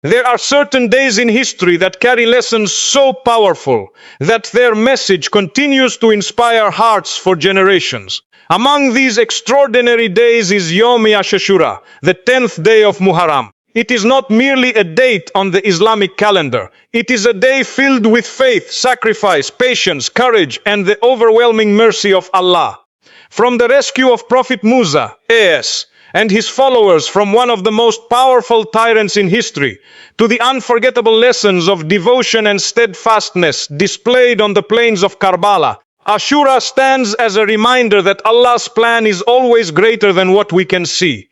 There are certain days in history that carry lessons so powerful that their message continues to inspire hearts for generations. Among these extraordinary days is Yawm-e-Ashura, the 10th day of Muharram. It is not merely a date on the Islamic calendar. It is a day filled with faith, sacrifice, patience, courage, and the overwhelming mercy of Allah. From the rescue of Prophet Musa, A.S., and his followers from one of the most powerful tyrants in history, to the unforgettable lessons of devotion and steadfastness displayed on the plains of Karbala, Ashura stands as a reminder that Allah's plan is always greater than what we can see.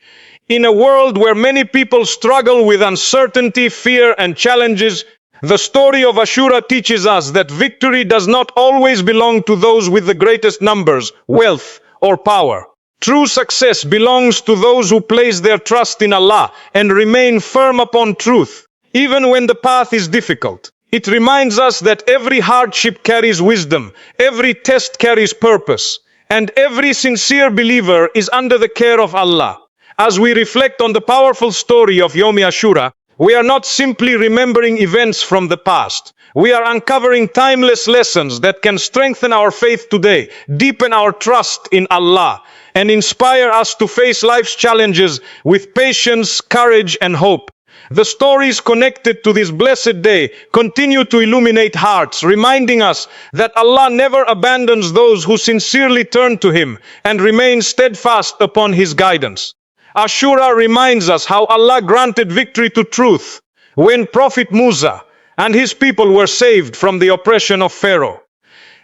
In a world where many people struggle with uncertainty, fear, and challenges, the story of Ashura teaches us that victory does not always belong to those with the greatest numbers, wealth, or power. True success belongs to those who place their trust in Allah and remain firm upon truth, even when the path is difficult. It reminds us that every hardship carries wisdom, every test carries purpose, and every sincere believer is under the care of Allah. As we reflect on the powerful story of Yawm-e-Ashura, we are not simply remembering events from the past. We are uncovering timeless lessons that can strengthen our faith today, deepen our trust in Allah, and inspire us to face life's challenges with patience, courage, and hope. The stories connected to this blessed day continue to illuminate hearts, reminding us that Allah never abandons those who sincerely turn to Him and remain steadfast upon His guidance. Ashura reminds us how Allah granted victory to truth when Prophet Musa and his people were saved from the oppression of Pharaoh.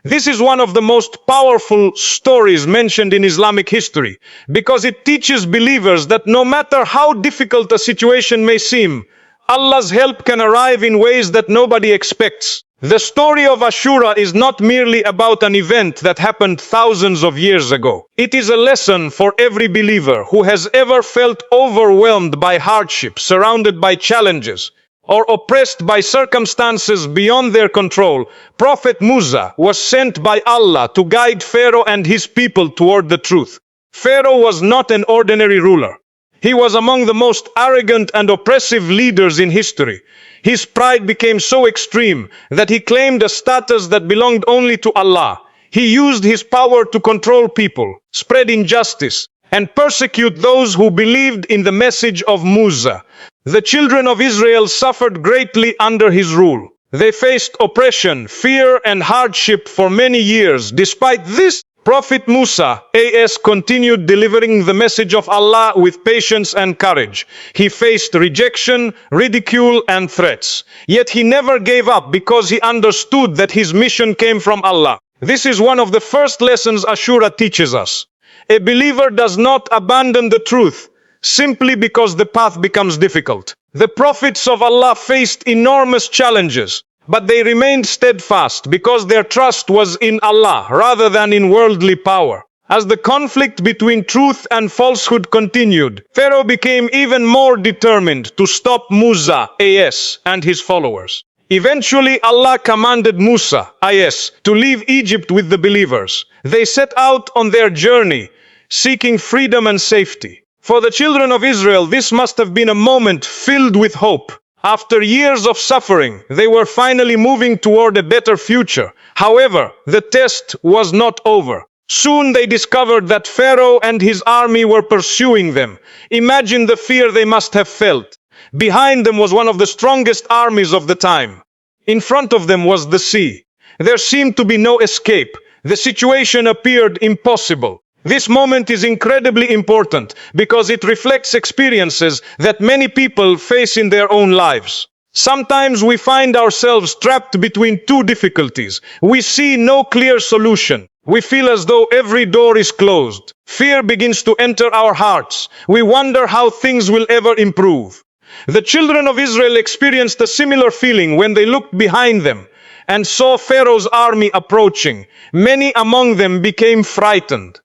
This is one of the most powerful stories mentioned in Islamic history because it teaches believers that no matter how difficult a situation may seem, Allah's help can arrive in ways that nobody expects. The story of Ashura is not merely about an event that happened thousands of years ago. It is a lesson for every believer who has ever felt overwhelmed by hardship, surrounded by challenges, or oppressed by circumstances beyond their control. Prophet Musa was sent by Allah to guide Pharaoh and his people toward the truth. Pharaoh was not an ordinary ruler. He was among the most arrogant and oppressive leaders in history. His pride became so extreme that he claimed a status that belonged only to Allah. He used his power to control people, spread injustice, and persecute those who believed in the message of Musa. The children of Israel suffered greatly under his rule. They faced oppression, fear, and hardship for many years. Despite this, Prophet Musa, A.S., continued delivering the message of Allah with patience and courage. He faced rejection, ridicule, and threats. Yet he never gave up because he understood that his mission came from Allah. This is one of the first lessons Ashura teaches us. A believer does not abandon the truth simply because the path becomes difficult. The prophets of Allah faced enormous challenges, but they remained steadfast because their trust was in Allah rather than in worldly power. As the conflict between truth and falsehood continued, Pharaoh became even more determined to stop Musa, A.S., and his followers. Eventually, Allah commanded Musa, A.S., to leave Egypt with the believers. They set out on their journey, seeking freedom and safety. For the children of Israel, this must have been a moment filled with hope. After years of suffering, they were finally moving toward a better future. However, the test was not over. Soon they discovered that Pharaoh and his army were pursuing them. Imagine the fear they must have felt. Behind them was one of the strongest armies of the time. In front of them was the sea. There seemed to be no escape. The situation appeared impossible. This moment is incredibly important because it reflects experiences that many people face in their own lives. Sometimes we find ourselves trapped between two difficulties. We see no clear solution. We feel as though every door is closed. Fear begins to enter our hearts. We wonder how things will ever improve. The children of Israel experienced a similar feeling when they looked behind them and saw Pharaoh's army approaching. Many among them became frightened.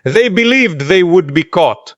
They believed they would be caught.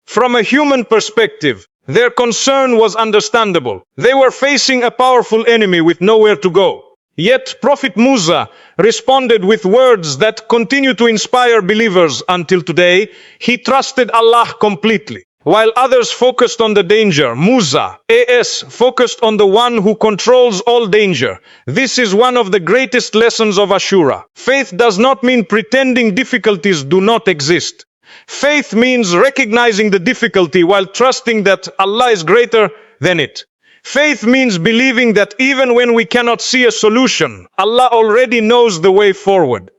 From a human perspective, their concern was understandable. They were facing a powerful enemy with nowhere to go. Yet Prophet Musa responded with words that continue to inspire believers until today. He trusted Allah completely. while others focused on the danger. Musa, AS, focused on the one who controls all danger. This is one of the greatest lessons of Ashura. Faith does not mean pretending difficulties do not exist. Faith means recognizing the difficulty while trusting that Allah is greater than it. Faith means believing that even when we cannot see a solution, Allah already knows the way forward.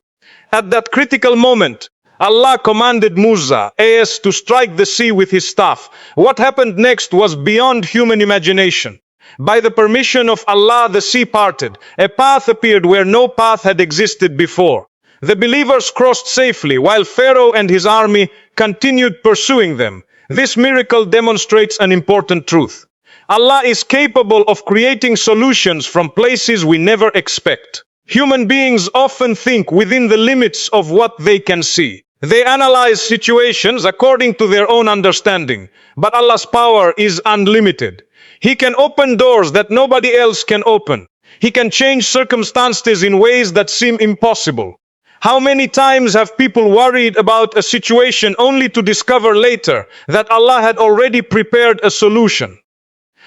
At that critical moment, Allah commanded Musa, AS, to strike the sea with his staff. What happened next was beyond human imagination. By the permission of Allah, the sea parted. A path appeared where no path had existed before. The believers crossed safely, while Pharaoh and his army continued pursuing them. This miracle demonstrates an important truth. Allah is capable of creating solutions from places we never expect. Human beings often think within the limits of what they can see. They analyze situations according to their own understanding, but Allah's power is unlimited. He can open doors that nobody else can open. He can change circumstances in ways that seem impossible. How many times have people worried about a situation only to discover later that Allah had already prepared a solution?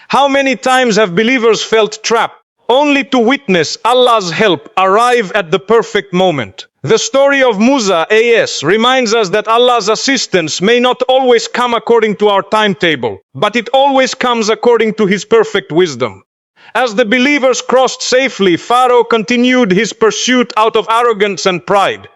How many times have believers felt trapped only to witness Allah's help arrive at the perfect moment? The story of Musa, AS, reminds us that Allah's assistance may not always come according to our timetable, but it always comes according to His perfect wisdom. As the believers crossed safely, Pharaoh continued his pursuit out of arrogance and pride.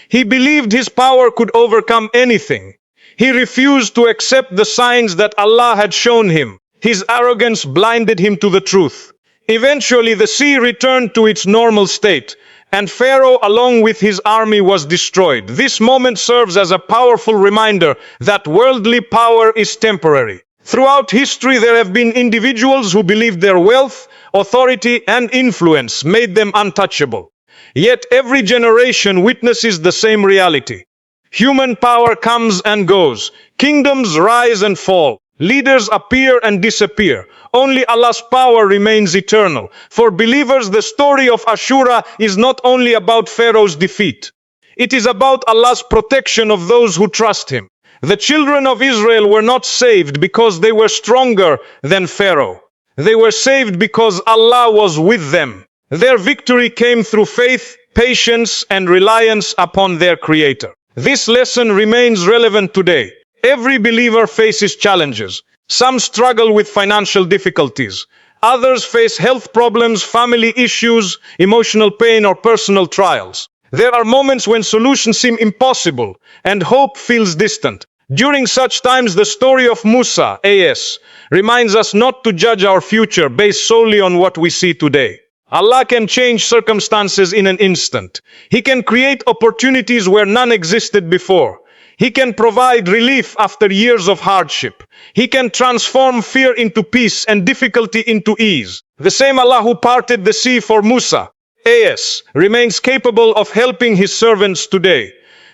He believed his power could overcome anything. He refused to accept the signs that Allah had shown him. His arrogance blinded him to the truth. Eventually, the sea returned to its normal state, and Pharaoh, along with his army, was destroyed. This moment serves as a powerful reminder that worldly power is temporary. Throughout history, there have been individuals who believed their wealth, authority, and influence made them untouchable. Yet every generation witnesses the same reality. Human power comes and goes. Kingdoms rise and fall. Leaders appear and disappear. Only Allah's power remains eternal. For believers, the story of Ashura is not only about Pharaoh's defeat. It is about Allah's protection of those who trust Him. The children of Israel were not saved because they were stronger than Pharaoh. They were saved because Allah was with them. Their victory came through faith, patience, and reliance upon their Creator. This lesson remains relevant today. Every believer faces challenges. Some struggle with financial difficulties. Others face health problems, family issues, emotional pain, or personal trials. There are moments when solutions seem impossible and hope feels distant. During such times, the story of Musa, AS, reminds us not to judge our future based solely on what we see today. Allah can change circumstances in an instant. He can create opportunities where none existed before. He can provide relief after years of hardship. He can transform fear into peace and difficulty into ease. The same Allah who parted the sea for Musa, AS, remains capable of helping His servants today.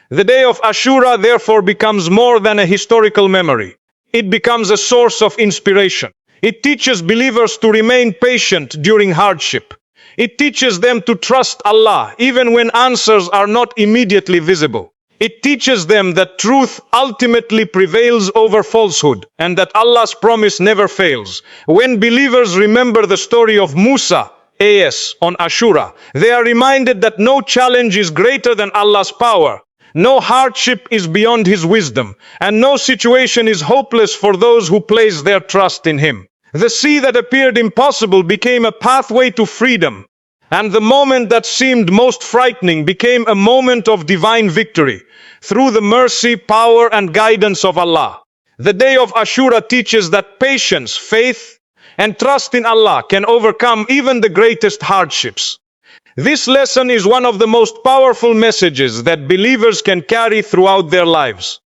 The day of Ashura therefore becomes more than a historical memory. It becomes a source of inspiration. It teaches believers to remain patient during hardship. It teaches them to trust Allah even when answers are not immediately visible. It teaches them that truth ultimately prevails over falsehood and that Allah's promise never fails. When believers remember the story of Musa, AS, on Ashura, they are reminded that no challenge is greater than Allah's power. No hardship is beyond His wisdom, and no situation is hopeless for those who place their trust in Him. The sea that appeared impossible became a pathway to freedom, and the moment that seemed most frightening became a moment of divine victory through the mercy, power, and guidance of Allah. The day of Ashura teaches that patience, faith, and trust in Allah can overcome even the greatest hardships. This lesson is one of the most powerful messages that believers can carry throughout their lives.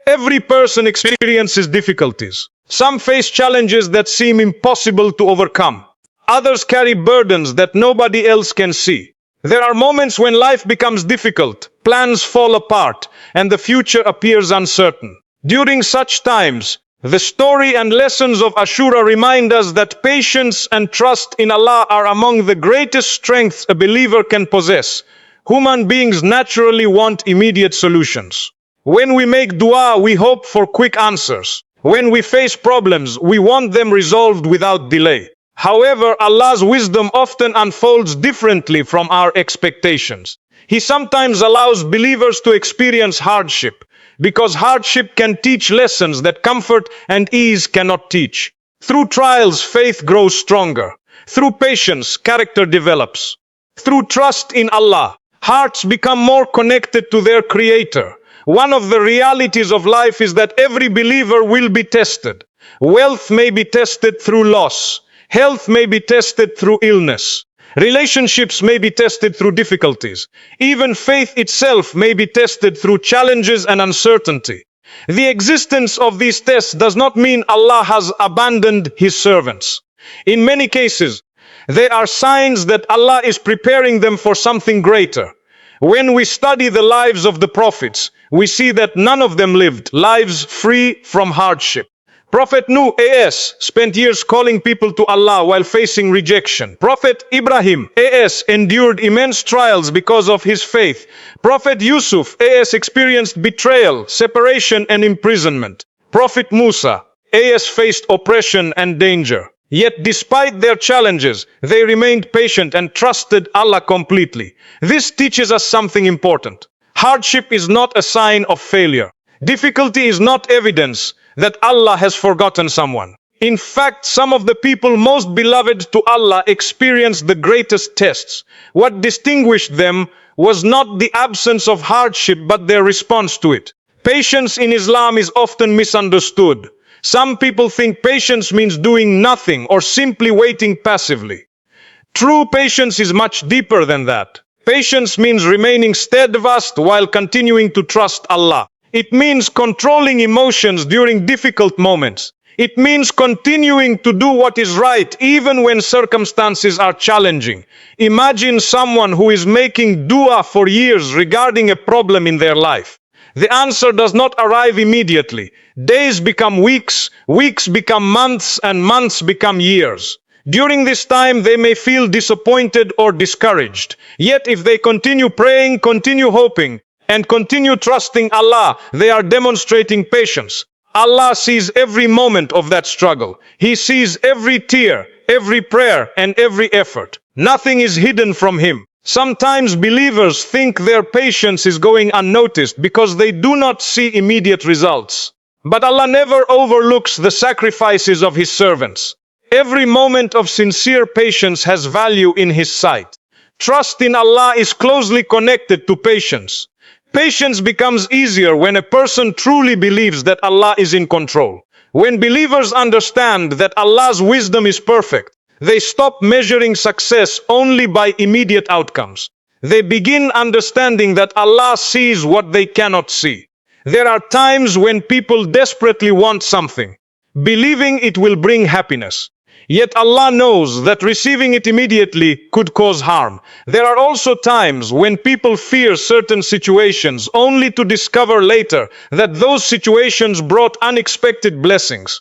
Every person experiences difficulties. Some face challenges that seem impossible to overcome. Others carry burdens that nobody else can see. There are moments when life becomes difficult, plans fall apart, and the future appears uncertain. During such times, the story and lessons of Ashura remind us that patience and trust in Allah are among the greatest strengths a believer can possess. Human beings naturally want immediate solutions. When we make dua, we hope for quick answers. When we face problems, we want them resolved without delay. However, Allah's wisdom often unfolds differently from our expectations. He sometimes allows believers to experience hardship, because hardship can teach lessons that comfort and ease cannot teach. Through trials, faith grows stronger. Through patience, character develops. Through trust in Allah, hearts become more connected to their Creator. One of the realities of life is that every believer will be tested. Wealth may be tested through loss. Health may be tested through illness. Relationships may be tested through difficulties. Even faith itself may be tested through challenges and uncertainty. The existence of these tests does not mean Allah has abandoned His servants. In many cases, they are signs that Allah is preparing them for something greater. When we study the lives of the prophets, we see that none of them lived lives free from hardship. Prophet Nuh A.S. spent years calling people to Allah while facing rejection. Prophet Ibrahim A.S. endured immense trials because of his faith. Prophet Yusuf A.S. experienced betrayal, separation, and imprisonment. Prophet Musa A.S. faced oppression and danger. Yet despite their challenges, they remained patient and trusted Allah completely. This teaches us something important. Hardship is not a sign of failure. Difficulty is not evidence that Allah has forgotten someone. In fact, some of the people most beloved to Allah experienced the greatest tests. What distinguished them was not the absence of hardship, but their response to it. Patience in Islam is often misunderstood. Some people think patience means doing nothing or simply waiting passively. True patience is much deeper than that. Patience means remaining steadfast while continuing to trust Allah. It means controlling emotions during difficult moments. It means continuing to do what is right even when circumstances are challenging. Imagine someone who is making dua for years regarding a problem in their life. The answer does not arrive immediately. Days become weeks, weeks become months, and months become years. During this time, they may feel disappointed or discouraged. Yet if they continue praying, continue hoping, and continue trusting Allah, they are demonstrating patience. Allah sees every moment of that struggle. He sees every tear, every prayer, and every effort. Nothing is hidden from Him. Sometimes believers think their patience is going unnoticed because they do not see immediate results. But Allah never overlooks the sacrifices of His servants. Every moment of sincere patience has value in His sight. Trust in Allah is closely connected to patience. Patience becomes easier when a person truly believes that Allah is in control. When believers understand that Allah's wisdom is perfect, they stop measuring success only by immediate outcomes. They begin understanding that Allah sees what they cannot see. There are times when people desperately want something, believing it will bring happiness. Yet Allah knows that receiving it immediately could cause harm. There are also times when people fear certain situations only to discover later that those situations brought unexpected blessings.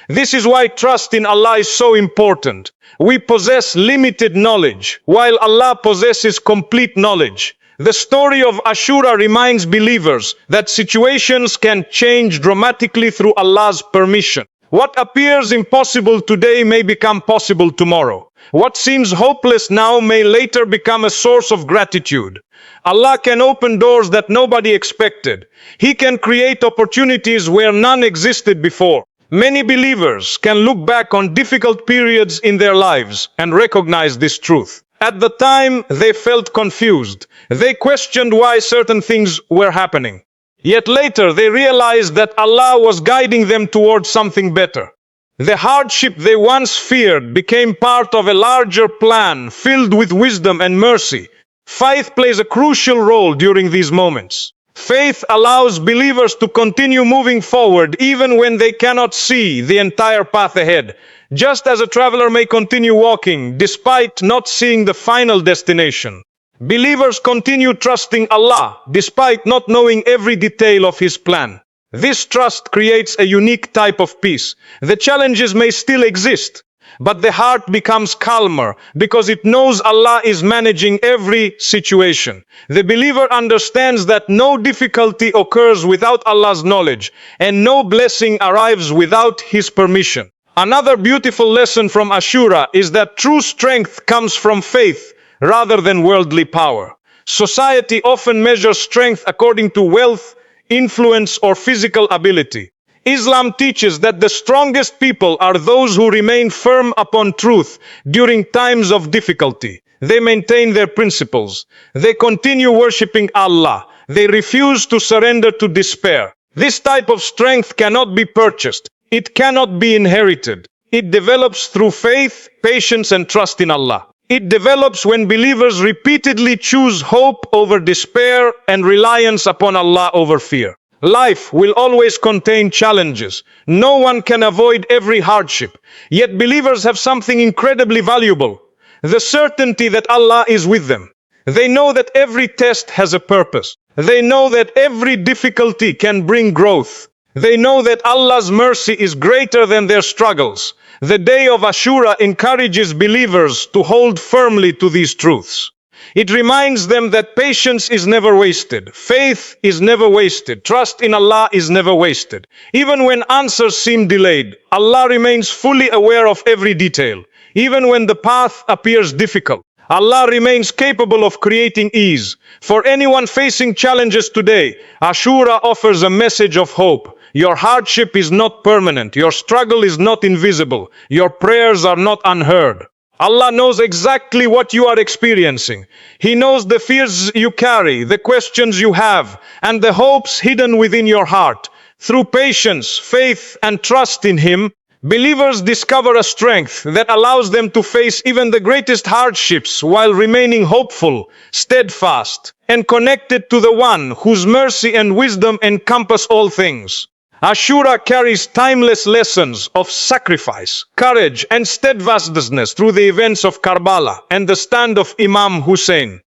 This is why trust in Allah is so important. We possess limited knowledge, while Allah possesses complete knowledge. The story of Ashura reminds believers that situations can change dramatically through Allah's permission. What appears impossible today may become possible tomorrow. What seems hopeless now may later become a source of gratitude. Allah can open doors that nobody expected. He can create opportunities where none existed before. Many believers can look back on difficult periods in their lives and recognize this truth. At the time, they felt confused. They questioned why certain things were happening. Yet later, they realized that Allah was guiding them towards something better. The hardship they once feared became part of a larger plan filled with wisdom and mercy. Faith plays a crucial role during these moments. Faith allows believers to continue moving forward even when they cannot see the entire path ahead. Just as a traveler may continue walking despite not seeing the final destination, believers continue trusting Allah despite not knowing every detail of His plan. This trust creates a unique type of peace. The challenges may still exist, but the heart becomes calmer because it knows Allah is managing every situation. The believer understands that no difficulty occurs without Allah's knowledge, and no blessing arrives without His permission. Another beautiful lesson from Ashura is that true strength comes from faith rather than worldly power. Society often measures strength according to wealth, influence, or physical ability. Islam teaches that the strongest people are those who remain firm upon truth during times of difficulty. They maintain their principles. They continue worshipping Allah. They refuse to surrender to despair. This type of strength cannot be purchased. It cannot be inherited. It develops through faith, patience, and trust in Allah. It develops when believers repeatedly choose hope over despair and reliance upon Allah over fear. Life will always contain challenges. No one can avoid every hardship. Yet believers have something incredibly valuable: the certainty that Allah is with them. They know that every test has a purpose. They know that every difficulty can bring growth. They know that Allah's mercy is greater than their struggles. The day of Ashura encourages believers to hold firmly to these truths. It reminds them that patience is never wasted, faith is never wasted, trust in Allah is never wasted. Even when answers seem delayed, Allah remains fully aware of every detail. Even when the path appears difficult, Allah remains capable of creating ease. For anyone facing challenges today, Ashura offers a message of hope. Your hardship is not permanent. Your struggle is not invisible. Your prayers are not unheard. Allah knows exactly what you are experiencing. He knows the fears you carry, the questions you have, and the hopes hidden within your heart. Through patience, faith, and trust in Him, believers discover a strength that allows them to face even the greatest hardships while remaining hopeful, steadfast, and connected to the One whose mercy and wisdom encompass all things. Ashura carries timeless lessons of sacrifice, courage, and steadfastness through the events of Karbala and the stand of Imam Hussein.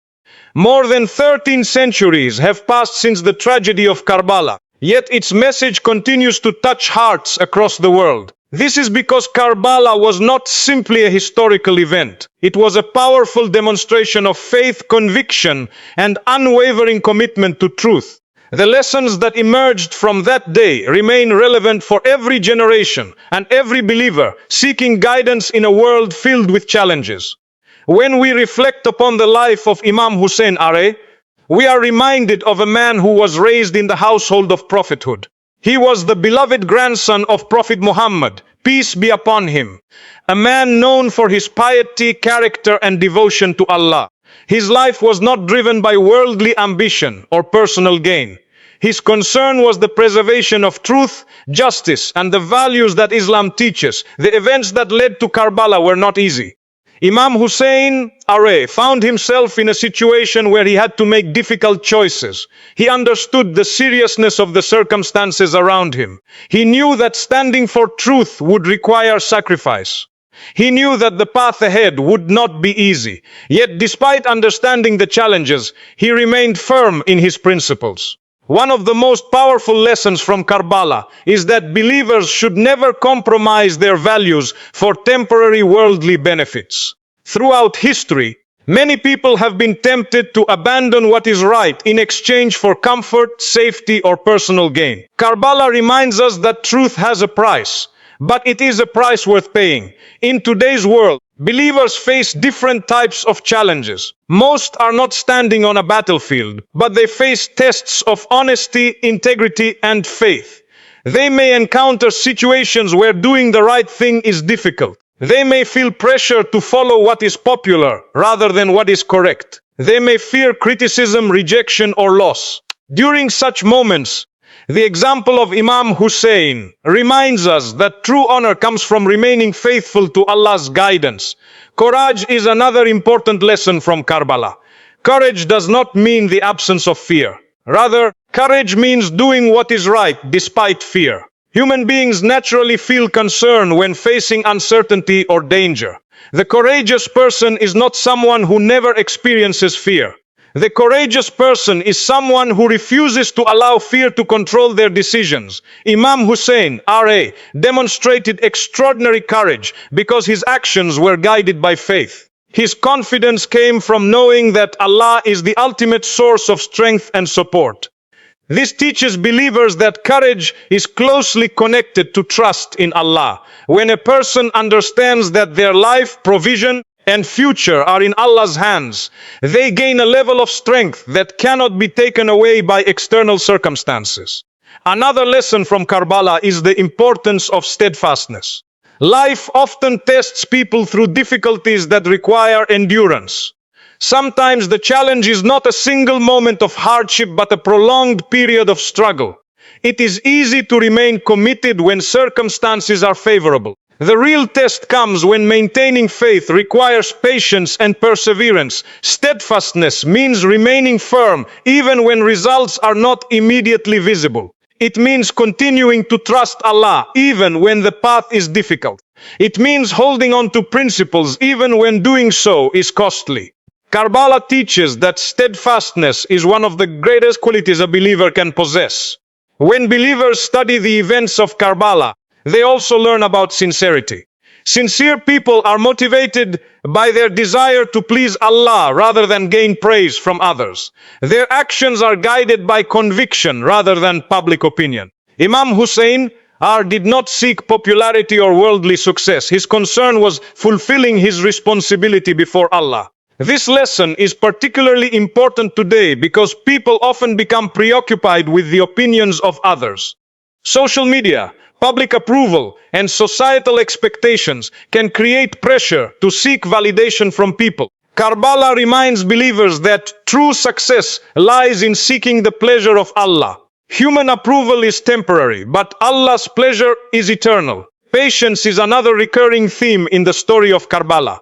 More than 13 centuries have passed since the tragedy of Karbala, yet its message continues to touch hearts across the world. This is because Karbala was not simply a historical event. It was a powerful demonstration of faith, conviction, and unwavering commitment to truth. The lessons that emerged from that day remain relevant for every generation and every believer seeking guidance in a world filled with challenges. When we reflect upon the life of Imam Hussein A.A., we are reminded of a man who was raised in the household of prophethood. He was the beloved grandson of Prophet Muhammad, peace be upon him, a man known for his piety, character, and devotion to Allah. His life was not driven by worldly ambition or personal gain. His concern was the preservation of truth, justice, and the values that Islam teaches. The events that led to Karbala were not easy. Imam Hussein A.A. found himself in a situation where he had to make difficult choices. He understood the seriousness of the circumstances around him. He knew that standing for truth would require sacrifice. He knew that the path ahead would not be easy. Yet, despite understanding the challenges, he remained firm in his principles. One of the most powerful lessons from Karbala is that believers should never compromise their values for temporary worldly benefits. Throughout history, many people have been tempted to abandon what is right in exchange for comfort, safety, or personal gain. Karbala reminds us that truth has a price, but it is a price worth paying. In today's world, believers face different types of challenges. Most are not standing on a battlefield, but they face tests of honesty, integrity, and faith. They may encounter situations where doing the right thing is difficult. They may feel pressure to follow what is popular rather than what is correct. They may fear criticism, rejection, or loss. During such moments, the example of Imam Hussein reminds us that true honor comes from remaining faithful to Allah's guidance. Courage is another important lesson from Karbala. Courage does not mean the absence of fear. Rather, courage means doing what is right despite fear. Human beings naturally feel concern when facing uncertainty or danger. The courageous person is not someone who never experiences fear. The courageous person is someone who refuses to allow fear to control their decisions. Imam Hussein, R.A., demonstrated extraordinary courage because his actions were guided by faith. His confidence came from knowing that Allah is the ultimate source of strength and support. This teaches believers that courage is closely connected to trust in Allah. When a person understands that their life, provision, and future are in Allah's hands, they gain a level of strength that cannot be taken away by external circumstances. Another lesson from Karbala is the importance of steadfastness. Life often tests people through difficulties that require endurance. Sometimes the challenge is not a single moment of hardship but a prolonged period of struggle. It is easy to remain committed when circumstances are favorable. The real test comes when maintaining faith requires patience and perseverance. Steadfastness means remaining firm even when results are not immediately visible. It means continuing to trust Allah even when the path is difficult. It means holding on to principles even when doing so is costly. Karbala teaches that steadfastness is one of the greatest qualities a believer can possess. When believers study the events of Karbala, they also learn about sincerity. Sincere people are motivated by their desire to please Allah rather than gain praise from others. Their actions are guided by conviction rather than public opinion. Imam Hussein did not seek popularity or worldly success. His concern was fulfilling his responsibility before Allah. This lesson is particularly important today because people often become preoccupied with the opinions of others. Social media, public approval, and societal expectations can create pressure to seek validation from people. Karbala reminds believers that true success lies in seeking the pleasure of Allah. Human approval is temporary, but Allah's pleasure is eternal. Patience is another recurring theme in the story of Karbala.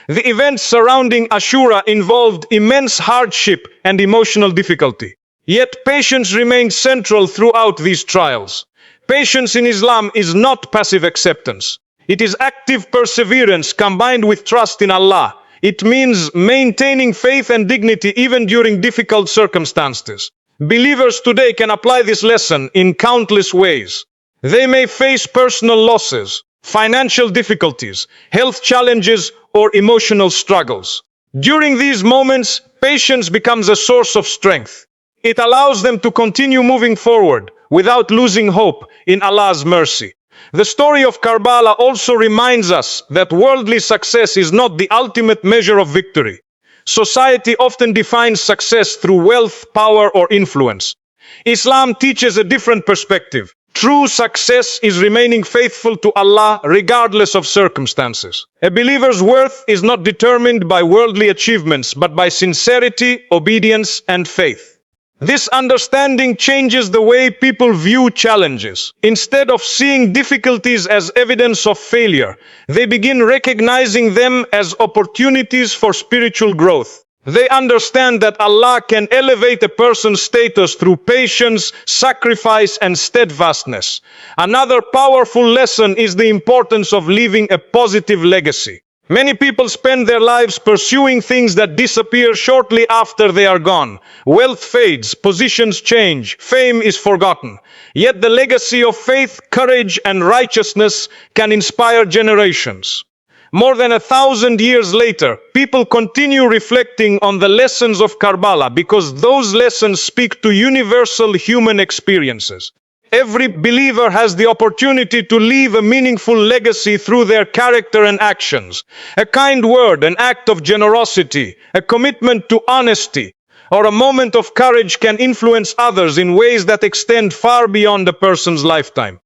The events surrounding Ashura involved immense hardship and emotional difficulty. Yet patience remained central throughout these trials. Patience in Islam is not passive acceptance. It is active perseverance combined with trust in Allah. It means maintaining faith and dignity even during difficult circumstances. Believers today can apply this lesson in countless ways. They may face personal losses, financial difficulties, health challenges, or emotional struggles. During these moments, patience becomes a source of strength. It allows them to continue moving forward without losing hope in Allah's mercy. The story of Karbala also reminds us that worldly success is not the ultimate measure of victory. Society often defines success through wealth, power, or influence. Islam teaches a different perspective. True success is remaining faithful to Allah regardless of circumstances. A believer's worth is not determined by worldly achievements, but by sincerity, obedience, and faith. This understanding changes the way people view challenges. Instead of seeing difficulties as evidence of failure, they begin recognizing them as opportunities for spiritual growth. They understand that Allah can elevate a person's status through patience, sacrifice, and steadfastness. Another powerful lesson is the importance of leaving a positive legacy. Many people spend their lives pursuing things that disappear shortly after they are gone. Wealth fades, positions change, fame is forgotten. Yet the legacy of faith, courage, and righteousness can inspire generations. More than 1,000 years later, people continue reflecting on the lessons of Karbala because those lessons speak to universal human experiences. Every believer has the opportunity to leave a meaningful legacy through their character and actions. A kind word, an act of generosity, a commitment to honesty, or a moment of courage can influence others in ways that extend far beyond a person's lifetime.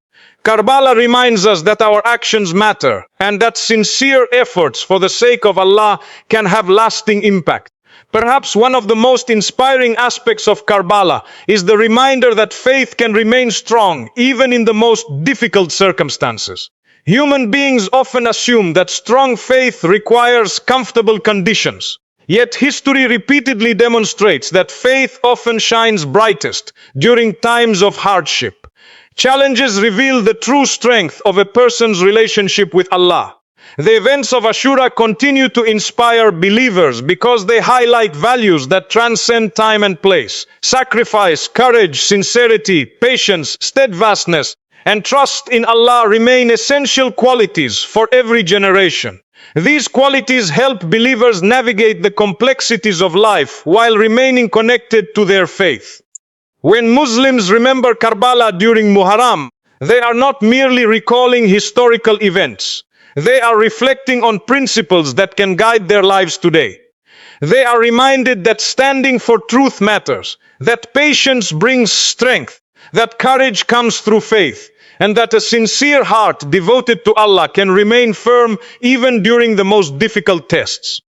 Karbala reminds us that our actions matter and that sincere efforts for the sake of Allah can have lasting impact. Perhaps one of the most inspiring aspects of Karbala is the reminder that faith can remain strong even in the most difficult circumstances. Human beings often assume that strong faith requires comfortable conditions. Yet history repeatedly demonstrates that faith often shines brightest during times of hardship. Challenges reveal the true strength of a person's relationship with Allah. The events of Ashura continue to inspire believers because they highlight values that transcend time and place. Sacrifice, courage, sincerity, patience, steadfastness, and trust in Allah remain essential qualities for every generation. These qualities help believers navigate the complexities of life while remaining connected to their faith. When Muslims remember Karbala during Muharram, they are not merely recalling historical events. They are reflecting on principles that can guide their lives today. They are reminded that standing for truth matters, that patience brings strength, that courage comes through faith, and that a sincere heart devoted to Allah can remain firm even during the most difficult tests.